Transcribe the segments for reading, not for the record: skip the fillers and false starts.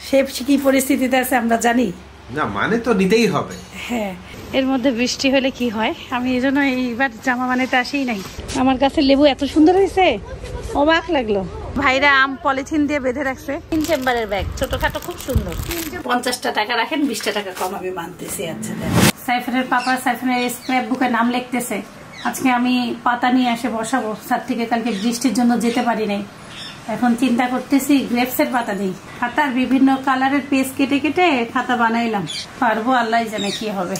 সে কি পরিস্থিতিতে আছে আমরা জানি না, মানে তো নিতেই হবে। হ্যাঁ, এর মধ্যে বৃষ্টি হলে কি হয়, আমি এই জন্য এইবার জামা বানাতে আসিই নাই। আমার গাছের লেবু এত সুন্দর হয়েছে, অবাক লাগলো। ভাইরা আম পলিথিন দিয়ে বেঁধে রাখছে। 3 চেম্বারের ব্যাগ, ছোটখাটো, খুব সুন্দর। 50টা টাকা রাখেন, 20টা টাকা কম আমি মানতেছি। আচ্ছা, সাইফানের পাপা সাইফানের স্ক্র্যাপ বুকে নাম লিখতেছে। আজকে আমি পাতা নিয়ে এসে বসাবো, স্যার থেকে কালকে বৃষ্টির জন্য যেতে পারি নাই। এখন চিন্তা করতেছি গ্রেপসের পাতা দিই, খাতার বিভিন্ন কালারের পেজ কেটে কেটে খাতা বানাইলাম। পারবো, আল্লাহ জানে কি হবে।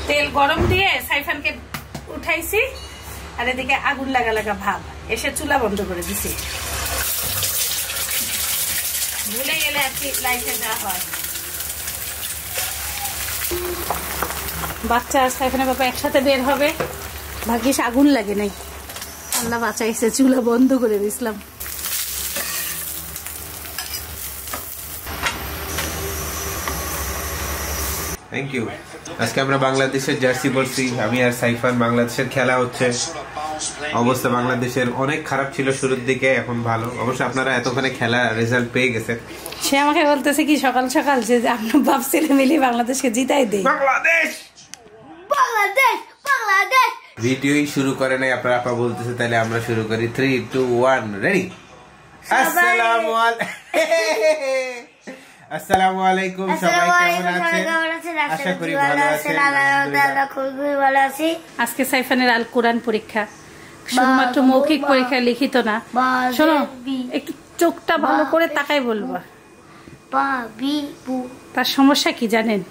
তেল গরম দিয়ে সাইফানকে উঠাইছি, আর এদিকে আগুন লাগা লাগা ভাব, এসে চুলা বন্ধ করে দিছি। ভুলে গেলে আর কি লাইফে যা হয়। বাচ্চা আর সাইফানের বাবা একসাথে বের হবে, ভাগ্যিস আগুন লাগে নাই, আল্লাহ বাঁচাইছে, চুলা বন্ধ করে দিছিলাম। Thank you. আজকে আমরা বাংলাদেশের জার্সি পরছি, আমি আর সাইফান। বাংলাদেশের খেলা হচ্ছে, অবস্থা বাংলাদেশের অনেক খারাপ ছিল শুরুর দিকে, এখন ভালো। অবশ্য আপনারা এতক্ষণে খেলা রেজাল্ট পেয়ে গেছেন। সে আমাকে বলতেছে কি সকাল সকাল যে আপনার বাপ ছেলে মিলে বাংলাদেশকে জিতাই দেয়। বাংলাদেশ বাংলাদেশ বাংলাদেশ ভিডিওই শুরু করে নাই, আপনারা আপা বলতেছে, তাহলে আমরা শুরু করি। 3, 2, 1 রেডি। আসসালামু আলাইকুম, সবাই কেমন আছেন? আশা করি ভালো আছেন। আজকে সাইফানের আল কোরআন পরীক্ষা, শুধুমাত্র মৌখিক পরীক্ষা, লিখিত না। শোনো, একটু চোখটা ভালো করে তাকাই বলবা। তার সমস্যা কি জানেন?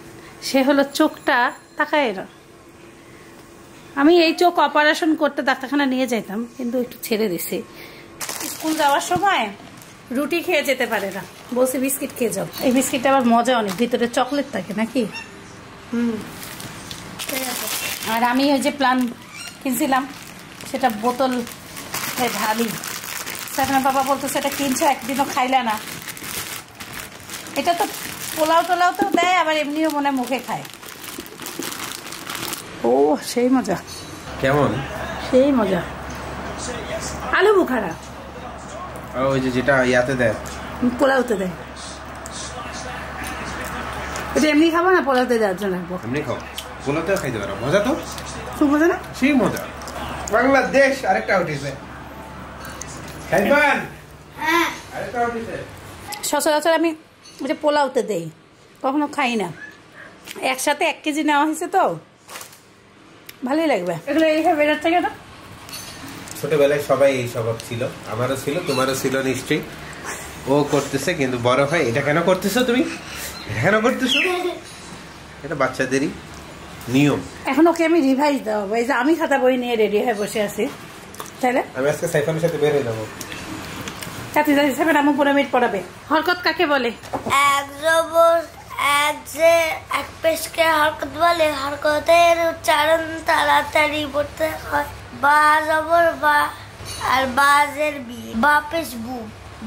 সে হলো চোখটা তাকায় না। আমি এই চোখ অপারেশন করতে ডাক্তারখানা নিয়ে যাইতাম, কিন্তু একটু ছেড়ে দিছি। স্কুল যাওয়ার সময় রুটি খেয়ে যেতে পারে না, বলছি বিস্কিট খেয়ে যাও। এই বিস্কিটটা আবার মজা অনেক, ভিতরে চকলেট থাকে নাকি। আর আমি ওই যে প্লান কিনছিলাম, সেটা বোতল ঢালি। সেখানে বাবা বলতেছে এটা কিনছো, একদিনও খাইলে না। এটা তো পোলাও টোলাও তো দেয়, আবার এমনিও মনে মুখে খায়। ও সেই মজা। কেমন? সেই মজা। আলু বুখারা, ওই যে যেটা ইয়াতে দেয়, পোলাওতে দেয়। এটা এমনি খাবো না, পোলাওতে দেওয়ার জন্য রাখবো। এমনি খাও, পোলাওতেও খাইতে পারো। মজা তো, খুব মজা না? সেই মজা। বাংলাদেশ আরেকটা উঠেছে। সাইফান, হ্যাঁ আরেকটা উঠেছে। সচরাচর আমি এটা পোলাওতে দেই, কখনো খাই না। একসাথে 1 কেজি নেওয়া হয়েছে তো ভালোই লাগবে। এগুলো এইভাবে বেরোর থেকে না, ছোটবেলায় সবাই এই স্বভাব ছিল, আমারও ছিল, তোমারও ছিল নিশ্চয়ই। ও করতেছে, কিন্তু বড় হয় এটা কেন করতেছো তুমি, কেন করতেছো? এটা বাচ্চাদেরই নিয়ম। এখন ওকে আমি রিভাইজ দেওয়া, এই যে আমি খাতা বই নিয়ে রেডি হয়ে বসে আছি, তাহলে আমি আজকে সাইফানের সাথে বের হয়ে যাবো। চাচি চাচি হিসেবে নামও 15 মিনিট পড়াবে। হরকত কাকে বলে? এক পেশকে হরকত বলে। হরকতের উচ্চারণ তাড়াতাড়ি পড়তে হয়। বা জবর বা, আর বাজের বি, বা পেশ বু,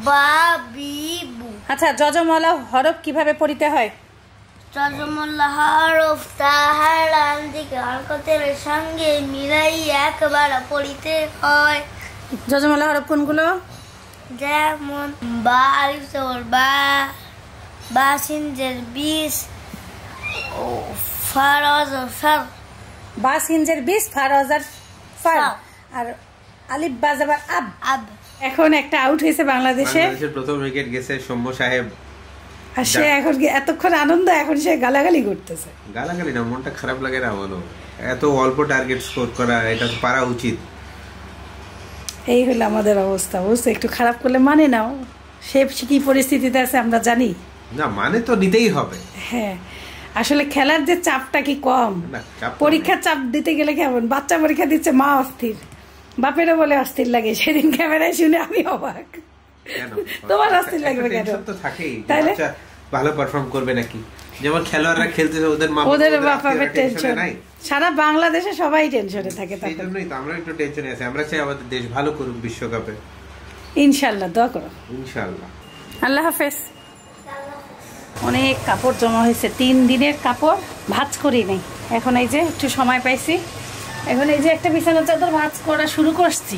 বা বি বু। আচ্ছা, যজমলা হরফ কিভাবে পড়িতে হয়? যজমলা হরফ তাহার দিকে হরকতের সঙ্গে মিলাই একবার পড়িতে হয়। যজমলা হরফ কোনগুলো? যেমন বা, আলিফ জবর বা, বা সিন জের বিস, ও ফারজ ফার। বা সিনজের 20, ফারজার ফার, আর আলিফ বা জবর আব আব। এখন একটা আউট হয়েছে বাংলাদেশে, বাংলাদেশের প্রথম উইকেট গেছে সৌম্য সাহেব। আর সে এখন এতক্ষণ আনন্দ, এখন সে গালাগালি করতেছে। গালাগালি না, মনটা খারাপ লাগে না বলো? এত অল্প টার্গেট স্কোর করা, এটা তো পারা উচিত। এই হলো আমাদের অবস্থা, বুঝছো? একটু খারাপ করলে মানে নাও, সে কি পরিস্থিতিতে আছে আমরা জানি না, মানে তো নিতেই হবে। হ্যাঁ, আসলে খেলার যে চাপটা কি কম, পরীক্ষার চাপ দিতে গেলে কেমন, বাচ্চা পরীক্ষা দিচ্ছে, মা অস্থির, বাপেরও বলে অস্থির লাগে। সেদিন ক্যামেরায় শুনে আমি অবাক, তোমার অস্থির লাগবে কেন? তাইলে ভালো পারফর্ম করবে নাকি? যেমন খেলোয়াড়রা খেলতেছে, ওদের বাপের টেনশন নাই। সারা বাংলাদেশে সবাই টেনশনে থাকে, এই জন্যই তো আমরা একটু টেনশনে আছি। আমরা চাই আমাদের দেশ ভালো করুক বিশ্বকাপে, ইনশাআল্লাহ। দোয়া করো, ইনশাআল্লাহ। আল্লাহ হাফেজ। অনেক কাপড় জমা হয়েছে, 3 দিনের কাপড় ভাঁজ করি নাই। এখন এই যে একটু সময় পাইছি, এখন এই যে একটা বিছানা চাদর ভাঁজ করা শুরু করছি,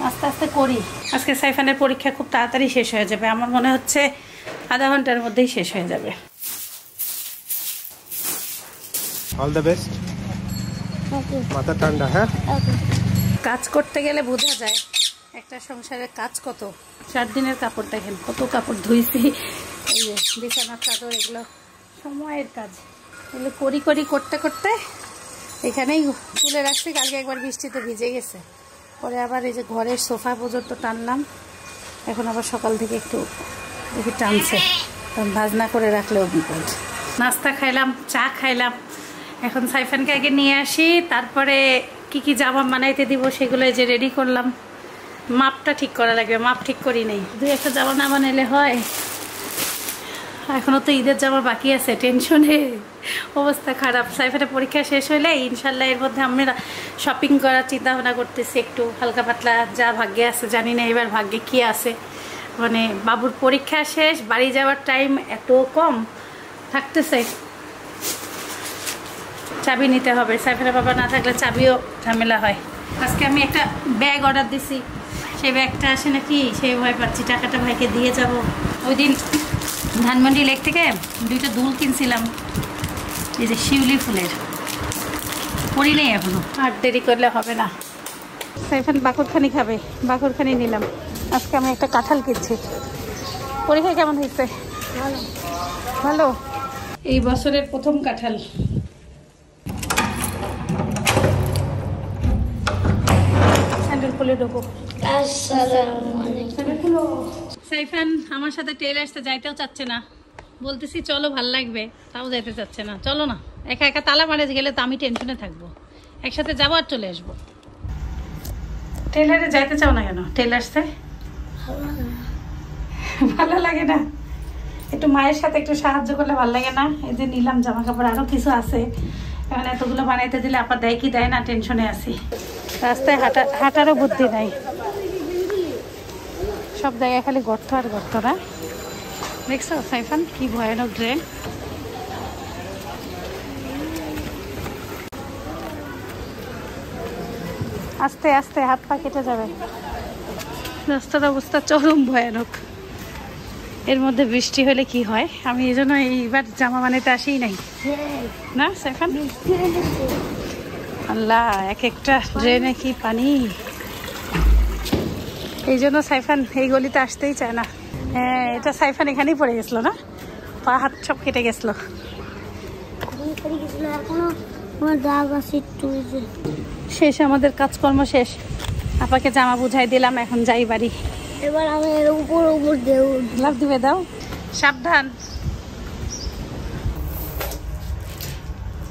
আস্তে আস্তে করি। আজকে সাইফানের পরীক্ষা খুব তাড়াতাড়ি শেষ হয়ে যাবে, আমার মনে হচ্ছে আধা ঘন্টার মধ্যেই শেষ হয়ে যাবে। All the best. মাথা ঠান্ডা। হ্যাঁ, কাজ করতে গেলে বোঝা যায় একটা সংসারের কাজ কত। 4 দিনের কাপড় দেখেন, কত কাপড় ধুইছি। এই যে বিছানার চাদর, এগুলো সময়ের কাজ। এগুলো করতে করতে এখানেই তুলে রাখছি। কালকে একবার বৃষ্টিতে ভিজে গেছে, পরে আবার এই যে ঘরের সোফা পর্যন্ত টানলাম। এখন আবার সকাল থেকে একটু দেখি টানছে, কারণ ভাজনা করে রাখলেও বিপদ। নাস্তা খাইলাম, চা খাইলাম। এখন সাইফানকে আগে নিয়ে আসি, তারপরে কি জামা বানাইতে দিব সেগুলো যে রেডি করলাম। মাপটা ঠিক করা লাগবে, মাপ ঠিক করি নেই। 2-1টা জামা না বানাইলে হয়। এখনো তো ঈদের জামা বাকি আছে, টেনশনে অবস্থা খারাপ। সাইফানের পরীক্ষা শেষ হইলে ইনশাল্লাহ এর মধ্যে আমরা শপিং করার চিন্তা ভাবনা করতেছি, একটু হালকা পাতলা। যা ভাগ্যে আছে জানি না, এবার ভাগ্যে কি আছে। মানে বাবুর পরীক্ষা শেষ, বাড়ি যাওয়ার টাইম এত কম থাকতেছে। চাবি নিতে হবে, সাইফানের বাবা না থাকলে চাবিও ঝামেলা হয়। আজকে আমি একটা ব্যাগ অর্ডার দিছি, সেই ব্যাগটা আসে নাকি সেই ভয় পাচ্ছি। টাকাটা ভাইকে দিয়ে যাব। ওই দিন ধানমন্ডি লেক থেকে 2টা দুল কিনছিলাম, এই যে শিউলি ফুলের, পরি নেই এখনো। আর দেরি করলে হবে না। সাইফান বাকুরখানি খাবে, বাকুরখানি নিলাম। আজকে আমি একটা কাঁঠাল কিনছি। পরীক্ষা কেমন হয়েছে? ভালো। এই বছরের প্রথম কাঁঠাল। স্যান্ডেল খুলে ঢোকো। সাইফান আমার সাথে টেলার্সে যাইতেও চাচ্ছে না, বলতেছি চলো ভাল লাগবে, তাও যাইতে চাচ্ছে না। চলো না, একা একা তালা মারে গেলে তো আমি টেনশনে থাকবো। একসাথে যাবো আর চলে আসবো। টেলারে যাইতে চাও না কেন? টেলার্সে ভালো লাগে না? একটু মায়ের সাথে একটু সাহায্য করলে ভালো লাগে না? এই যে নিলাম জামা কাপড়, আরো কিছু আছে। এখন এতগুলো বানাইতে দিলে আপা দেয় কি দেয় না, টেনশনে আছি। রাস্তায় হাঁটারও বুদ্ধি নাই, সব জায়গায় খালি গর্ত আর গর্ত। না দেখছো সাইফান কি ভয়ানক ড্রেন। আস্তে আস্তে হাত পা কেটে যাবে। রাস্তার অবস্থা চরম ভয়ানক। এর মধ্যে বৃষ্টি হলে কি হয়, আমি এই জন্য এইবার জামা বানাইতে আসিই নাই। না সাইফান, আল্লাহ এক একটা ড্রেনে কি পানি। এই জন্য সাইফান এই গলিতে আসতেই চায় না। হ্যাঁ, এটা সাইফান এখানেই পড়ে গেছিল না, পা হাত সব কেটে গেছিল। শেষ, আমাদের কাজকর্ম শেষ। আপাকে জামা বুঝাই দিলাম, এখন যাই বাড়ি। এবার আমি এর উপর দেব, লাভ দিবে, দাও সাবধান।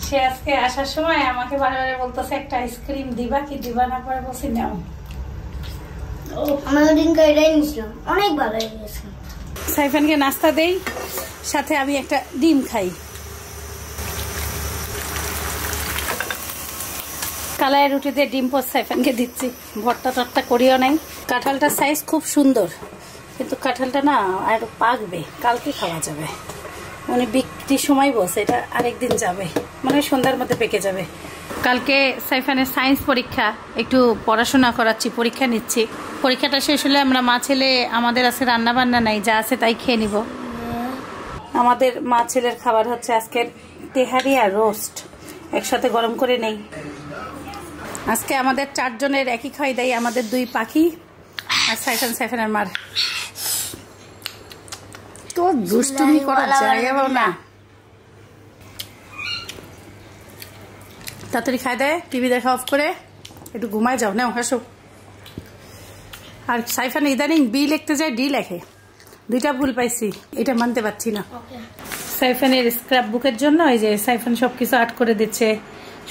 সে আজকে আসার সময় আমাকে বারে বলতেছে একটা আইসক্রিম দিবা কি দিবা না, পরে বসে নাও। আমি ওদিনকে এটাই নিয়েছিলাম, অনেক ভালো হয়ে গেছে। সাইফানকে নাস্তা দেই, সাথে আমি একটা ডিম খাই। কালাই রুটি দিয়ে ডিম পোস্ট সাইফানকে দিচ্ছি। ভর্তা টর্তা করিও নাই। কাঁঠালটার সাইজ খুব সুন্দর, কিন্তু কাঁঠালটা না আর পাকবে, কালকে খাওয়া যাবে। উনি বিক্রির সময় বসে, এটা আরেকদিন যাবে, মানে সন্ধ্যার মধ্যে পেকে যাবে। কালকে সাইফানের সায়েন্স পরীক্ষা, একটু পড়াশোনা করাচ্ছি, পরীক্ষা নিচ্ছি। পরীক্ষাটা শেষ হলে আমরা মা ছেলে, আমাদের আছে রান্না বান্না নাই, যা আছে তাই খেয়ে নিব। আমাদের মা ছেলের খাবার হচ্ছে আজকের তেহারি আর রোস্ট, একসাথে গরম করে নেই। আজকে আমাদের 4 জনের একই খাই দেয়, আমাদের 2 পাখি আর সাইফানের মার। তো দুষ্টুমি করার জায়গা পাও না। তাড়াতাড়ি খাই দেয়, টিভি দেখা অফ করে একটু ঘুমায় যাও। নাও হাসো। আর সাইফান ইদানিং বি লিখতে যায়, ডি লেখে। 2টা ভুল পাইছি, এটা মানতে পারছি না। সাইফানের স্ক্র্যাপ বুকের জন্য এই যে সাইফান সবকিছু আর্ট করে দিচ্ছে।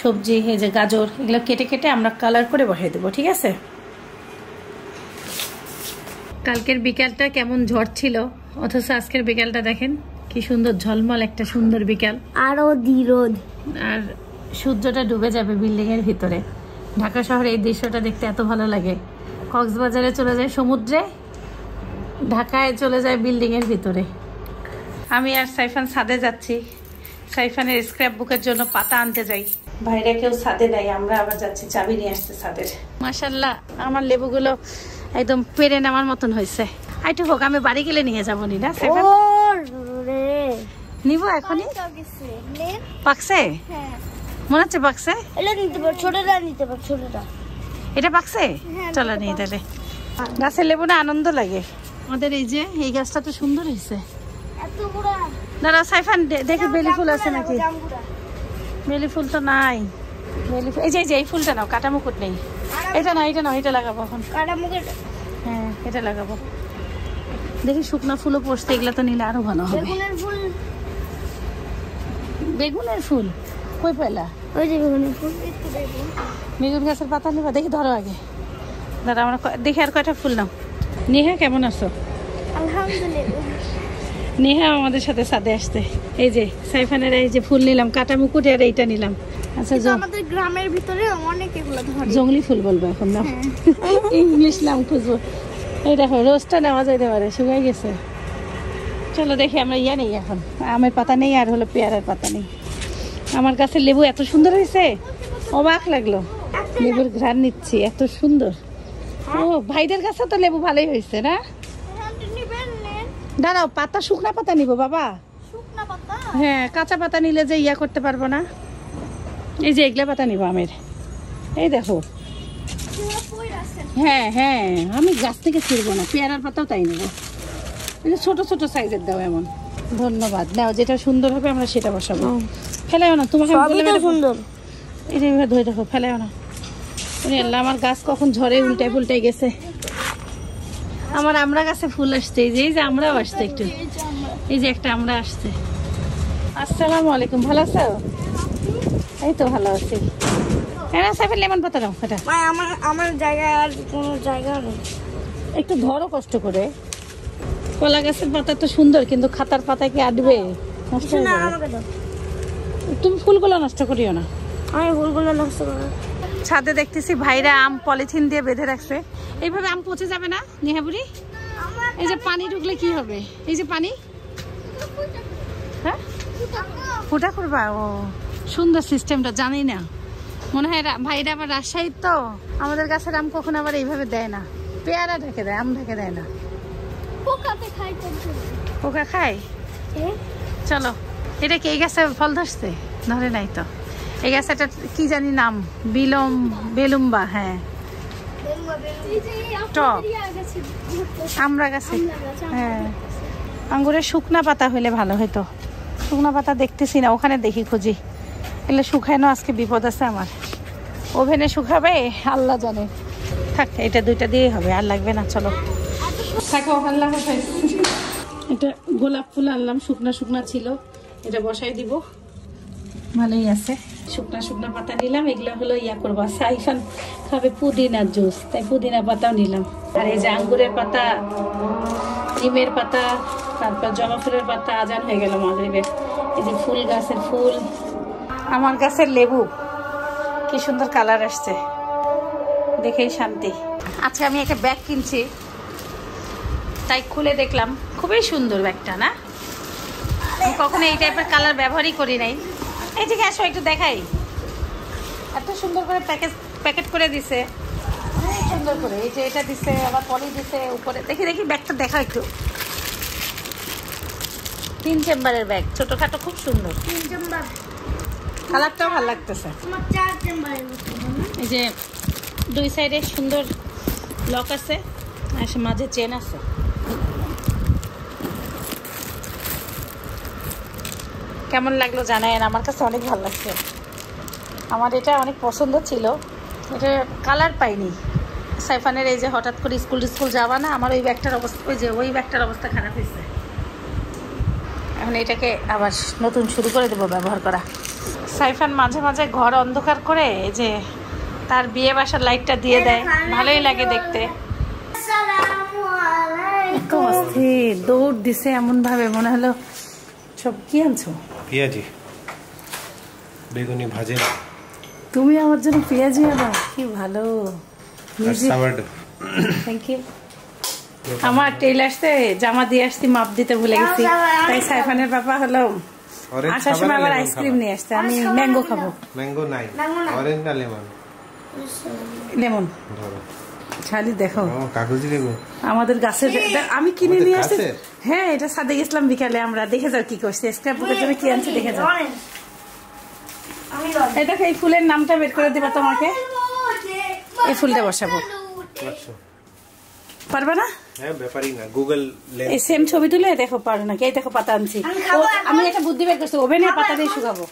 সবজি, এই যে গাজর, এগুলো কেটে কেটে আমরা কালার করে বসাই দেবো, ঠিক আছে? কালকের বিকালটা কেমন ঝড় ছিল, অথচ আজকের বিকালটা দেখেন কি সুন্দর ঝলমল একটা সুন্দর বিকাল। আরো রোদ, আর সূর্যটা ডুবে যাবে বিল্ডিং এর ভিতরে। ঢাকা শহরে এই দৃশ্যটা দেখতে এত ভালো লাগে। কক্সবাজারে চলে যায় সমুদ্রে, ঢাকায় চলে যায় বিল্ডিং এর ভিতরে। আমি আর সাইফান ছাদে যাচ্ছি, সাইফানের স্ক্র্যাপ বুকের জন্য পাতা আনতে যাই। বাইরে কেউ ছাদে নাই, আমরা আবার যাচ্ছি চাবি নিয়ে আসতে ছাদের। মাশাআল্লাহ, আমার লেবুগুলো একদম পেরে নেওয়ার মতন হয়েছে। আইটু হোক, আমি বাড়ি গেলে নিয়ে যাবো নি না সাইফান? নিবো এখনই? পাকছে? মনে হচ্ছে পাকছে। ছোটটা নিতে পার, ছোটটা। এটা পাকছে? চলো নিয়ে তাহলে। গাছের লেবু না আনন্দ লাগে আমাদের। এই যে এই গাছটা তো সুন্দর হয়েছে। দাঁড়া সাইফান দেখি বেলি ফুল আছে নাকি। বেলি ফুল তো নাই। বেলি ফুল এই যে এই ফুলটা নাও, কাটা মুকুট নেই। এটা না, এটা নাও, এটা লাগাবো এখন। কাটা মুকুট? হ্যাঁ এটা লাগাবো। দেখি শুকনা ফুলও পড়ছে, এগুলা তো নিলে আরো ভালো হবে। বেগুনের ফুল? বেগুনের ফুল কই পেলা? ওই যে বেগুনের ফুল। বেগুন গাছের পাতা নিবা? দেখি ধরো আগে। দাদা আমরা দেখি আর কয়টা ফুল নাও। নেহা কেমন আছো? আলহামদুলিল্লাহ। নেহা আমাদের সাথে সাথে আসতে। এই যে সাইফানের এই যে ফুল নিলাম, কাটা মুকুট, আর এইটা নিলাম। আচ্ছা আমাদের গ্রামের ভিতরে অনেক এগুলো ধরে। জঙ্গলি ফুল বলবো এখন না, ইংলিশ নাম খুঁজবো। এই দেখো রোজটা নেওয়া যাইতে পারে, শুকাই গেছে। চলো দেখি আমরা ইয়া নেই এখন, আমের পাতা নেই আর হলো পেয়ারার পাতা নেই। আমার কাছে লেবু এত সুন্দর হয়েছে, অবাক লাগলো। লেবুর ঘ্রাণ নিচ্ছি, এত সুন্দর। ও ভাইদের কাছে তো লেবু ভালোই হয়েছে না? দাঁড়াও, পাতা শুকনা পাতা নিব বাবা। হ্যাঁ কাঁচা পাতা নিলে যে ইয়া করতে পারবো না। এই যে এগুলা পাতা নিব আমের। এই দেখো। হ্যাঁ হ্যাঁ আমি গাছ থেকে ছিড়বো না, পেয়ারার পাতাও তাই নেবো। ছোট ছোট সাইজের দাও এমন। ধন্যবাদ। দাও যেটা সুন্দর হবে আমরা সেটা বসাবো। ফেলাও না, তোমাকে সুন্দর। এটা এইভাবে ধরে দেখো, ফেলাও না। আল্লাহ আমার গাছ কখন ঝড়ে উল্টাই পুল্টাই গেছে। আমার আমরা গাছে ফুল আসছে, এই যে আমরাও আসছে একটু। এই যে একটা আমরা আসছে। আসসালামু আলাইকুম, ভালো আছো? এই তো ভালো আছি। হ্যাঁ সাইফান লেমন পাতা দাও। এটা আমার জায়গায় আর কোনো জায়গা নেই। একটু ধরো কষ্ট করে। কলা গাছের পাতা তো সুন্দর, কিন্তু খাতার পাতা কি আটবে? নষ্ট হয়ে যাবে। তুমি ফুলগুলো নষ্ট করিও না। আমি ফুলগুলো নষ্ট করব। ছাদে দেখতেছি ভাইরা আম পলিথিন দিয়ে বেঁধে রাখছে। এইভাবে আম পচে যাবে না নেহাবুড়ি? এই যে পানি ঢুকলে কি হবে? এই যে পানি, হ্যাঁ ফুটা করবা? ও সুন্দর সিস্টেমটা, জানি না। মনে হয় ভাইরা আবার রাজশাহীর তো, আমাদের গাছের আম কখন আবার এইভাবে দেয় না। পেয়ারা ঢেকে দেয়, আম ঢেকে দেয় না। পোকা খায়? চলো এটা কি এই গাছে ফল ধরছে? ধরে নাই তো। এই গাছে একটা কি জানি নাম, বেলুম্বা। হ্যাঁ টক আমরা গাছে। হ্যাঁ আঙ্গুরের শুকনা পাতা হইলে ভালো হইতো। শুকনা পাতা দেখতেছি না, ওখানে দেখি খুঁজি। এলে শুকানো আজকে বিপদ আছে আমার। ওভেনে শুকাবে আল্লাহ জানে। থাক এটা দুইটা দিয়ে হবে, আর লাগবে না। চলো থাকো। আল্লাহ হাফেজ। এটা গোলাপ ফুল আনলাম, শুকনা শুকনা ছিল, এটা বসাই দিব। ভালোই আছে। শুকনা শুকনা পাতা নিলাম, এগুলো হলো ইয়া করবা। সাইফান খাবে পুদিনার জুস, তাই পুদিনা পাতাও নিলাম। আর এই যে আঙ্গুরের পাতা, নিমের পাতা, তারপর জবা ফুলের পাতা। আজান হয়ে গেল মাগরিবের। এই যে ফুল গাছের ফুল। আমার গাছের লেবু কি সুন্দর কালার আসছে, দেখেই শান্তি। আচ্ছা আমি একটা ব্যাগ কিনছি, তাই খুলে দেখলাম। খুবই সুন্দর ব্যাগটা না? আমি কখনো এই টাইপের কালার ব্যবহারই করি নাই। এই যে আসো একটু দেখাই। এত সুন্দর করে প্যাকেট করে দিছে, অনেক সুন্দর করে। এই যে এটা দিছে, আবার পলি দিছে উপরে। দেখি দেখি ব্যাগটা দেখা একটু। 3 চেম্বারের ব্যাগ, ছোটখাটো, খুব সুন্দর। 3 চেম্বার, কালারটাও ভালো লাগতেছে। তোমার 4 চেম্বারের মতো। এই যে 2 সাইডে সুন্দর লক আছে, আর মাঝে চেন আছে। কেমন লাগলো জানায়েন, আমার কাছে অনেক ভালো লাগছে। আমার এটা অনেক পছন্দ ছিল। এটা কালার পাইনি। সাইফানের এই যে হঠাৎ করে স্কুল যাওয়া না, আমার ওই ব্যাগটার অবস্থা, ওই ব্যাগটার অবস্থা খারাপ হয়েছে। এখন এটাকে আবার নতুন শুরু করে দেবো ব্যবহার করা। সাইফান মাঝে মাঝে ঘর অন্ধকার করে এই যে তার বিয়ে বাসার লাইটটা দিয়ে দেয়, ভালোই লাগে দেখতে। এত অস্থির দৌড় দিছে এমন ভাবে, মনে হলো সব কি আনছো? পেঁয়াজি, বেগুনি ভাজে। তুমি আমার জন্য পেঁয়াজি আনো? কি ভালো। Thank you. আমার টেইলার্সে জামা দিয়ে আসছি, মাপ দিতে ভুলে গেছি। তাই সাইফানের বাবা হলো আসার সময় আবার আইসক্রিম নিয়ে আসছে। আমি ম্যাঙ্গো খাবো। ম্যাঙ্গো নাই, অরেঞ্জ না লেমন? লেমন। খালি দেখো কাগজি লেবু আমাদের গাছের আমি কিনে নিয়ে আসছি। হ্যাঁ এটা ছাদে গেছিলাম বিকালে, আমরা দেখে যাও কি করছি, স্ক্র্যাপ বুকের জন্য কি আনছি দেখে যাও। এটা এই ফুলের নামটা বের করে দিবা তোমাকে, এই ফুলটা বসাবো। পারবা না? হ্যাঁ ব্যাপারই না, গুগল এই সেম ছবি তুলে দেখো পারো নাকি। এই দেখো পাতা আনছি, আমি একটা বুদ্ধি বের করছি, ওভেনে পাতা দিয়ে শুকাবো।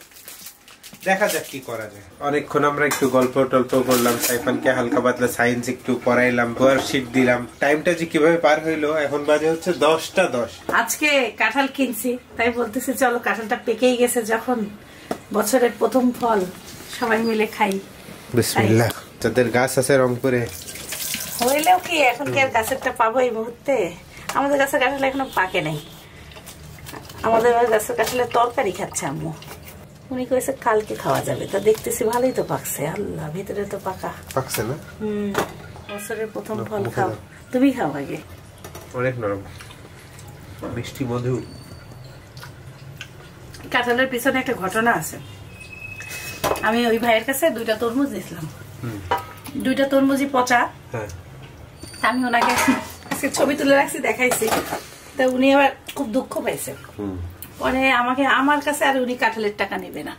দেখা যাক কি করা যায়। অনেকক্ষণ আমরা একটু গল্প টল্প করলাম, সাইফানকে হালকা পাতলা সায়েন্স একটু পড়াইলাম, ওয়ার্কশিট দিলাম। টাইমটা যে কিভাবে পার হইলো, এখন বাজে হচ্ছে 10:10। আজকে কাঁঠাল কিনছি, তাই বলতেছি চলো কাঁঠালটা পেকেই গেছে যখন, বছরের প্রথম ফল, সবাই মিলে খাই। বিসমিল্লাহ। তাদের গাছ আছে রংপুরে, হইলেও কি এখন কি আর গাছেরটা পাবো এই মুহূর্তে? আমাদের গাছের কাঁঠাল এখনো পাকে নাই। আমাদের গাছের কাঁঠালের তরকারি খাচ্ছে আম্মু, উনি কইছে কালকে খাওয়া যাবে, তা দেখতেছি ভালোই তো পাকছে। আল্লাহ, ভিতরে তো পাকছে না? বছরের প্রথম ফল খাও, তুমি খাও আগে। অনেক নরম, মিষ্টি মধু। কাঁঠালের পিছনে একটা ঘটনা আছে। আমি ওই ভাইয়ের কাছে 2টা তরমুজ দিয়েছিলাম, 2টা তরমুজই পচা। আমি ওনাকে ছবি তুলে রাখছি, দেখাইছি, তা উনি আবার খুব দুঃখ পাইছে। পরে আমার কাছে আর উনি কাঁঠালের টাকা নেবে না।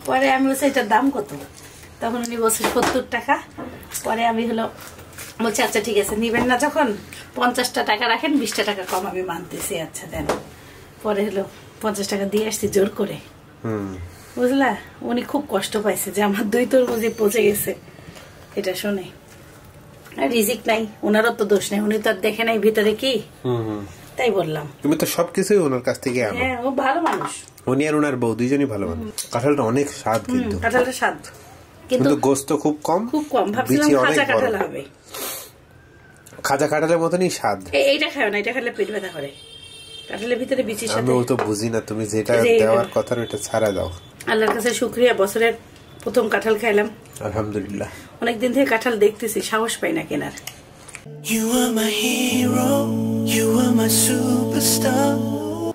পরে আমি বলছি এটার দাম কত, তখন উনি বলছে 70 টাকা। পরে আমি বলছি আচ্ছা ঠিক আছে, নিবেন না যখন 50টা টাকা রাখেন, 20টা টাকা কম আমি মানতেছি, আচ্ছা দেন। পরে 50 টাকা দিয়ে আসছি জোর করে, বুঝলা। উনি খুব কষ্ট পাইছে যে আমার 2 তরমুজই পচে গেছে, এটা শুনে। রিজিক নাই, ওনারও তো দোষ নেই, উনি তো আর দেখে নাই ভিতরে কি। তাই বললাম, তুমি তো সবকিছুই ওনার কাছ থেকে আনো। হ্যাঁ, ও ভালো মানুষ। উনি আর ওনার বউ দুইজনই ভালো মানুষ। কাঁঠালটা অনেক স্বাদ, কিন্তু কাঁঠালটা স্বাদ, কিন্তু গোস্ত খুব কম। ভাবছিলাম খাঁচা কাঁঠাল হবে, খাজা কাঁঠালের মতনই স্বাদ। এইটা খাও না, এটা খেলে পেট ব্যথা করে। কাঁঠালের ভিতরে বিচির সাথে। আমি তো বুঝি না, তুমি যেটা দেওয়ার কথা ওটা ছাড়া দাও। আল্লাহর কাছে শুকরিয়া, বছরের প্রথম কাঁঠাল খাইলাম, আলহামদুলিল্লাহ। অনেকদিন থেকে কাঁঠাল দেখতেছি, সাহস পাই না কেনার।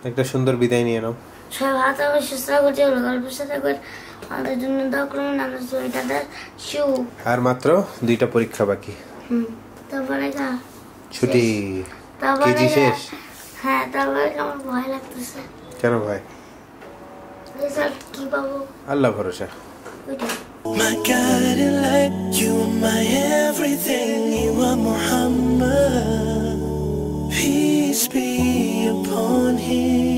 একটা সুন্দর বিদায় নিয়ে নাও। সবাই ভালো থাকবে, সুস্থ থাকবে, গল্পের সাথে থাকবে, আমাদের জন্য দোয়া করবেন। আমরা সোয়েটারটা আর মাত্র 2টা পরীক্ষা বাকি, তারপরে ছুটি। কেজি শেষ। হ্যাঁ, তারপরে আমার ভয় লাগতেছে। কেন ভয়? রেজাল্ট কি পাবো? আল্লাহ ভরসা। My guiding light, you are my everything, you are Muhammad, peace be upon him.